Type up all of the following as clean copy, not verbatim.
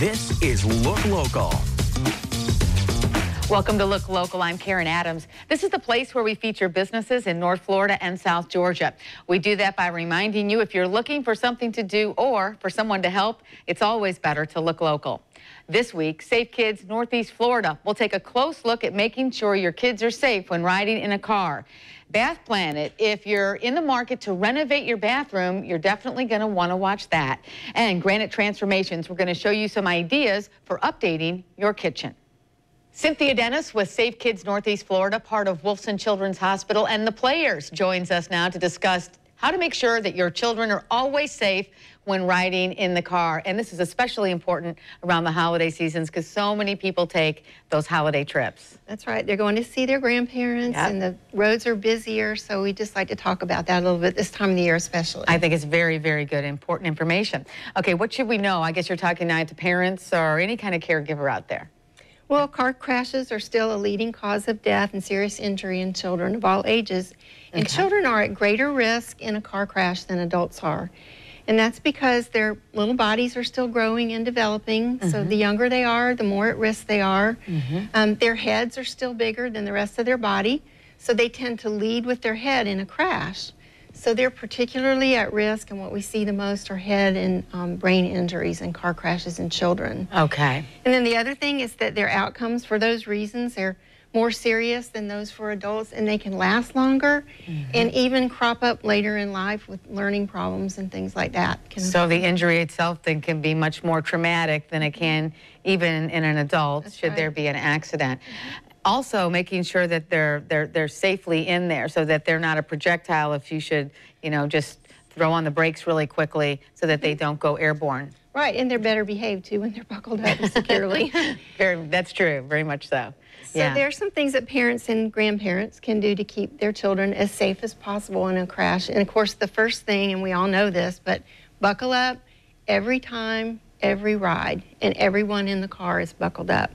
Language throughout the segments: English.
This is Look Local. Welcome to Look Local. I'm Karen Adams. This is the place where we feature businesses in North Florida and South Georgia. We do that by reminding you if you're looking for something to do or for someone to help, it's always better to look local. This week, Safe Kids Northeast Florida will take a close look at making sure your kids are safe when riding in a car. Bath Planet, if you're in the market to renovate your bathroom, you're definitely going to want to watch that. And Granite Transformations, we're going to show you some ideas for updating your kitchen. Cynthia Dennis with Safe Kids Northeast Florida, part of Wolfson Children's Hospital, and the Players joins us now to discuss how to make sure that your children are always safe when riding in the car. And this is especially important around the holiday seasons because so many people take those holiday trips. That's right. They're going to see their grandparents, and the roads are busier, so we just like to talk about that a little bit this time of the year especially. I think it's very, very good, important information. Okay, what should we know? I guess you're talking now to parents or any kind of caregiver out there. Well, car crashes are still a leading cause of death and serious injury in children of all ages. And children are at greater risk in a car crash than adults are. And that's because their little bodies are still growing and developing. So the younger they are, the more at risk they are. Their heads are still bigger than the rest of their body. So they tend to lead with their head in a crash. So they're particularly at risk, and what we see the most are head and brain injuries and car crashes in children. Okay. And then the other thing is that their outcomes for those reasons, they're more serious than those for adults, and they can last longer and even crop up later in life with learning problems and things like that. So the injury itself then can be much more traumatic than it can even in an adult should there be an accident. Also, making sure that they're safely in there so that they're not a projectile if you should, you know, just throw on the brakes really quickly so that they don't go airborne. Right, and they're better behaved too when they're buckled up securely. That's true, very much so. So there are some things that parents and grandparents can do to keep their children as safe as possible in a crash. And of course, the first thing, and we all know this, but buckle up every time, every ride, and everyone in the car is buckled up.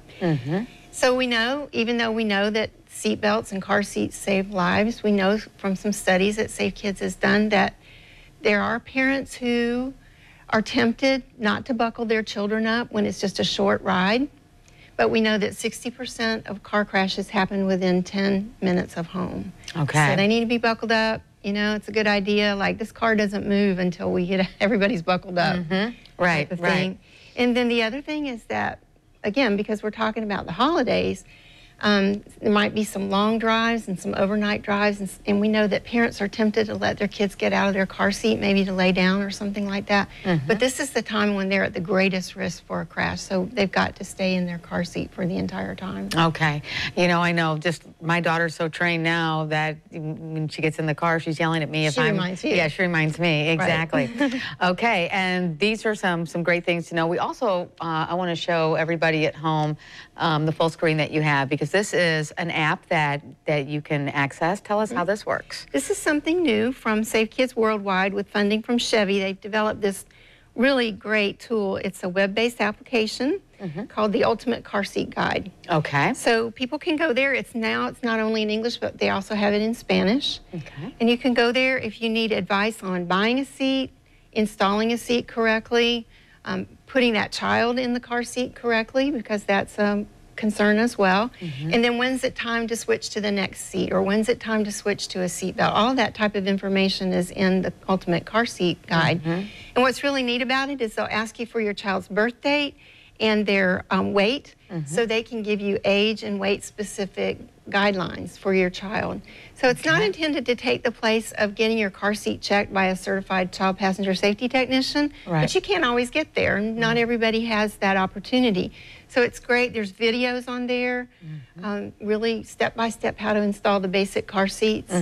So we know, even though we know that seat belts and car seats save lives, we know from some studies that Safe Kids has done that there are parents who are tempted not to buckle their children up when it's just a short ride. But we know that 60% of car crashes happen within 10 minutes of home. Okay. So they need to be buckled up. You know, it's a good idea. Like, this car doesn't move until we get everybody's buckled up. Right, right. And then the other thing is that, again, because we're talking about the holidays, there might be some long drives and some overnight drives, and we know that parents are tempted to let their kids get out of their car seat, maybe to lay down or something like that. But this is the time when they're at the greatest risk for a crash, so they've got to stay in their car seat for the entire time. Okay. You know, I know just my daughter's so trained now that when she gets in the car, she's yelling at me if she reminds you. Yeah, she reminds me, exactly. Right. Okay, and these are some great things to know. We also, I want to show everybody at home the full screen that you have, because this is an app that you can access. Tell us how this works. This is something new from Safe Kids Worldwide with funding from Chevy. They've developed this really great tool. It's a web-based application called the Ultimate Car Seat Guide. Okay. So people can go there. It's not only in English, but they also have it in Spanish. Okay. And you can go there if you need advice on buying a seat, installing a seat correctly, putting that child in the car seat correctly, because that's concern as well. And then when's it time to switch to the next seat, or when's it time to switch to a seat belt? All that type of information is in the Ultimate Car Seat Guide. And what's really neat about it is they'll ask you for your child's birth date and their weight, so they can give you age and weight specific guidelines for your child. So it's not intended to take the place of getting your car seat checked by a certified child passenger safety technician, but you can't always get there, and not everybody has that opportunity. So it's great. There's videos on there, really step-by-step how to install the basic car seats.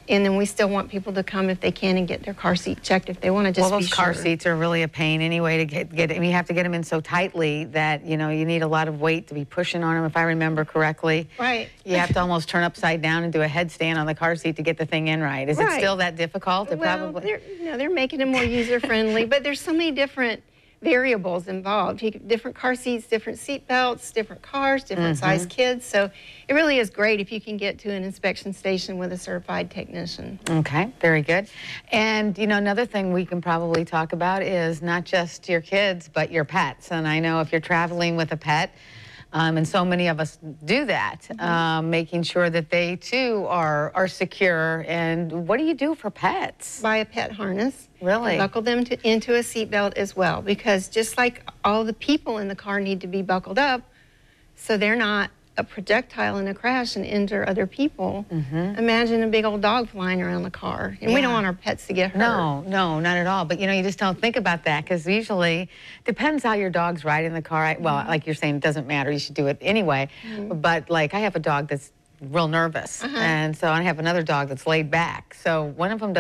And then we still want people to come if they can and get their car seat checked if they want to just be sure. Well, those car seats are really a pain anyway to get. I mean, you have to get them in so tightly that, you know, you need a lot of weight to be pushing on them, if I remember correctly. Right. You have to almost turn upside down and do a headstand on the car seat to get the thing in right. Is it still that difficult? Well, they're making it more user-friendly, but there's so many different variables involved. Different car seats, different seat belts, different cars, different size kids. So it really is great if you can get to an inspection station with a certified technician. Okay, very good. And, you know, another thing we can probably talk about is not just your kids, but your pets. And I know if you're traveling with a pet, and so many of us do that, making sure that they too are secure. And what do you do for pets? Buy a pet harness. Really? Buckle them into a seatbelt as well, because just like all the people in the car need to be buckled up so they're not a projectile in a crash and injure other people. Imagine a big old dog flying around the car. And we don't want our pets to get hurt. No, not at all. But, you know, you just don't think about that because usually depends how your dog's riding the car. Well, like you're saying, it doesn't matter. You should do it anyway. But, like, I have a dog that's real nervous. And so I have another dog that's laid back. So one of them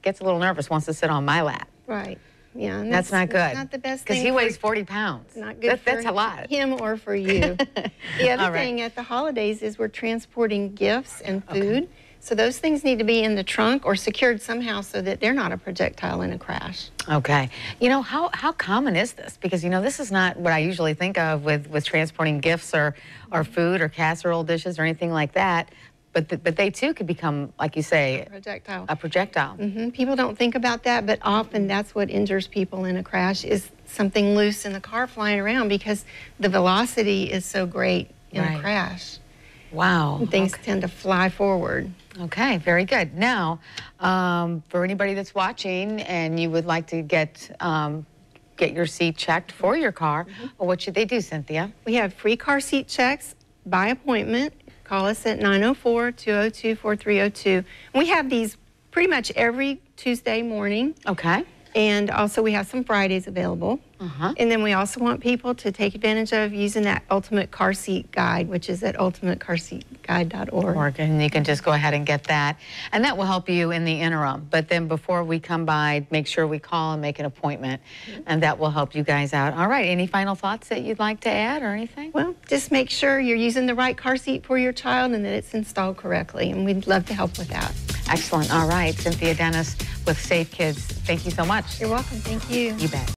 gets a little nervous, wants to sit on my lap. Right. Yeah, and that's not good. That's not the best thing. Because he weighs 40 pounds. Not good that's a lot. him or for you. The other thing at the holidays is we're transporting gifts and food. So those things need to be in the trunk or secured somehow so that they're not a projectile in a crash. Okay. You know, how common is this? Because, you know, this is not what I usually think of with transporting gifts or food or casserole dishes or anything like that. But they too could become, like you say, a projectile. People don't think about that, but often that's what injures people in a crash is something loose in the car flying around because the velocity is so great in a crash. Wow. And things tend to fly forward. Okay, very good. Now, for anybody that's watching and you would like to get your seat checked for your car, well, what should they do, Cynthia? We have free car seat checks by appointment. Call us at 904-202-4302. We have these pretty much every Tuesday morning. Okay. And also we have some Fridays available. And then we also want people to take advantage of using that Ultimate Car Seat Guide, which is at ultimatecarseatguide.org. And you can just go ahead and get that. And that will help you in the interim. But then before we come by, make sure we call and make an appointment. And that will help you guys out. All right, any final thoughts that you'd like to add or anything? Well, just make sure you're using the right car seat for your child and that it's installed correctly. And we'd love to help with that. Excellent. All right, Cynthia Dennis with Safe Kids. Thank you so much. You're welcome. Thank you. You bet.